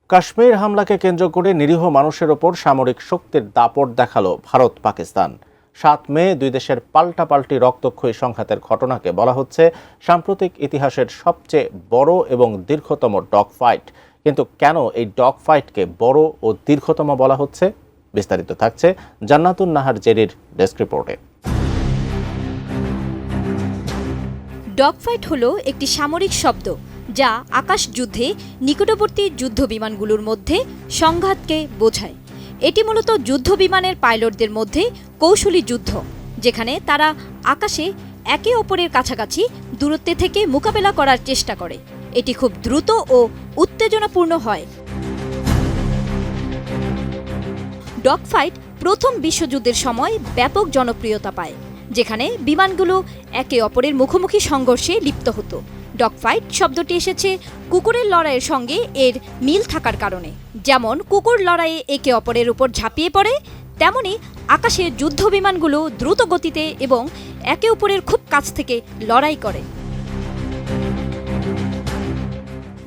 কাশ্মীর হামলাকে কেন্দ্র করে নিরীহ মানুষের ওপর সামরিক শক্তির দাপট দেখালো ভারত পাকিস্তান। ৭ মে দুই দেশের পাল্টাপাল্টি রক্তক্ষয়ী সংঘাতের ঘটনাকে বলা হচ্ছে সাম্প্রতিক ইতিহাসের সবচেয়ে বড় এবং দীর্ঘতম ডগ ফাইট। কিন্তু কেন এই ডগ ফাইটকে বড় ও দীর্ঘতম বলা হচ্ছে, বিস্তারিত থাকছে জান্নাতুন নাহার জেরির ডেস্ক রিপোর্টে। ডগ ফাইট হলো একটি সামরিক শব্দ যা আকাশ যুদ্ধে নিকটবর্তী যুদ্ধ বিমানগুলোর মধ্যে সংঘাতকে বোঝায়। এটি মূলত যুদ্ধ বিমানের পাইলটদের মধ্যে কৌশলী যুদ্ধ, যেখানে তারা আকাশে একে অপরের কাছাকাছি দূরত্বে থেকে মোকাবেলা করার চেষ্টা করে। এটি খুব দ্রুত ও উত্তেজনাপূর্ণ হয়। ডগ ফাইট প্রথম বিশ্বযুদ্ধের সময় ব্যাপক জনপ্রিয়তা পায়, যেখানে বিমানগুলো একে অপরের মুখোমুখি সংঘর্ষে লিপ্ত হতো। ডগ ফাইট শব্দটি এসেছে কুকুরের লড়াইয়ের সঙ্গে এর মিল থাকার কারণে। যেমন কুকুর লড়াইয়ে একে অপরের উপর ঝাঁপিয়ে পড়ে, তেমনি আকাশে যুদ্ধ বিমানগুলো দ্রুত গতিতে এবং একে অপরের খুব কাছ থেকে লড়াই করে।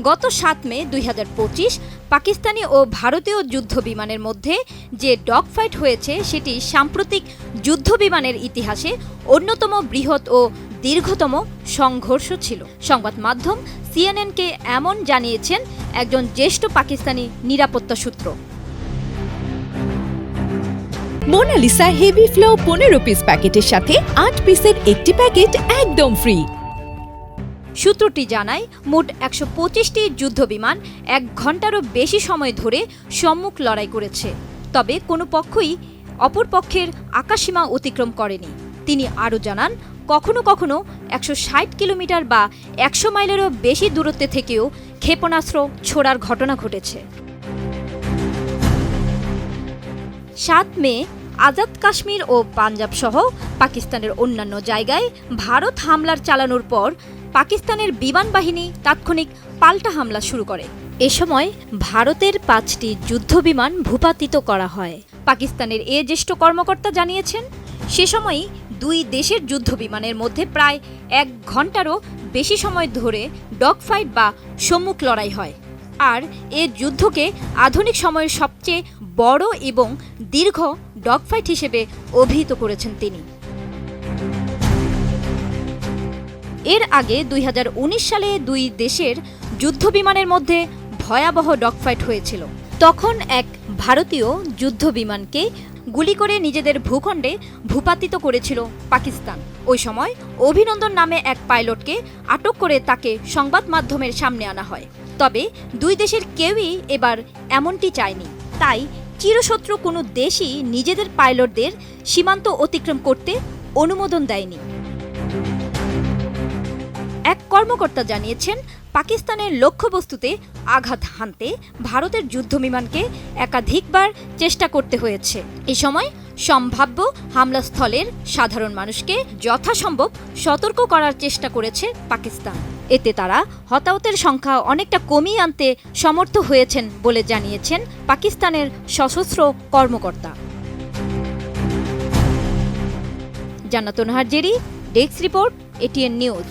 গত ৭ মে ২০২৫ পাকিস্তানি ও ভারতীয় যুদ্ধ বিমানের মধ্যে যে ডগ ফাইট হয়েছে সেটি সাম্প্রতিক যুদ্ধ বিমানের ইতিহাসে অন্যতম বৃহৎ ও দীর্ঘতম সংঘর্ষ ছিল। সংবাদ মাধ্যম সিএনএনকে এমন জানিয়েছেন একজন জ্যেষ্ঠ পাকিস্তানি নিরাপত্তা সূত্র। মোনালিসা হেভি ফ্লো ১৫ পিস প্যাকেটের সাথে ৮ পিসের একটি প্যাকেট একদম ফ্রি। সূত্রটি জানায় মোট ১২৫টি যুদ্ধবিমান ১ ঘন্টারও বেশি সময় ধরে সম্মুখ লড়াই করেছে, তবে কোনো পক্ষই অপর পক্ষের আকাশসীমা অতিক্রম করেনি। তিনি আরও জানান, কখনো কখনো ১৬০ কিলোমিটার বা ১০০ মাইলেরও বেশি দূরত্বে থেকেও ক্ষেপণাস্ত্র ছোড়ার ঘটনা ঘটেছে। ৭ মে আজাদ কাশ্মীর ও পাঞ্জাব সহ পাকিস্তানের অন্যান্য জায়গায় ভারত হামলার চালানোর পর পাকিস্তানের বিমান বাহিনী তাৎক্ষণিক পাল্টা হামলা শুরু করে। এ সময় ভারতের ৫টি যুদ্ধবিমান ভূপাতিত করা হয়। পাকিস্তানের এ জ্যেষ্ঠ কর্মকর্তা জানিয়েছেন, সে সময়ই দুই দেশের যুদ্ধবিমানের মধ্যে প্রায় ১ ঘন্টারও বেশি সময় ধরে ডগ ফাইট বা সম্মুখ লড়াই হয়। আর এ যুদ্ধকে আধুনিক সময়ের সবচেয়ে বড় এবং দীর্ঘ ডগ ফাইট হিসেবে অভিহিত করেছেন তিনি। এর আগে ২০১৯ সালে দুই দেশের যুদ্ধবিমানের মধ্যে ভয়াবহ ডগ ফাইট হয়েছিল। তখন এক ভারতীয় যুদ্ধবিমানকে গুলি করে নিজেদের ভূখণ্ডে ভূপাতিত করেছিল পাকিস্তান। ওই সময় অভিনন্দন নামে এক পাইলটকে আটক করে তাকে সংবাদ মাধ্যমের সামনে আনা হয়। তবে দুই দেশের কেউই এবার এমনটি চায়নি। তাই চিরশত্রু কোনো দেশই নিজেদের পাইলটদের সীমান্ত অতিক্রম করতে অনুমোদন দেয়নি। এক কর্মকর্তা জানিয়েছেন, পাকিস্তানের লক্ষ্যবস্তুতে আঘাত হানতে ভারতের যুদ্ধবিমানকে একাধিকবার চেষ্টা করতে হয়েছে। এ সময় সম্ভাব্য হামলাস্থলের সাধারণ মানুষকে যথাসম্ভব সতর্ক করার চেষ্টা করেছে পাকিস্তান। এতে তারা হতাহতের সংখ্যা অনেকটা কমিয়ে আনতে সমর্থ হয়েছেন বলে জানিয়েছেন পাকিস্তানের সশস্ত্র কর্মকর্তা। জান্নাতুন Nahar Jerry, desk report, ATN news.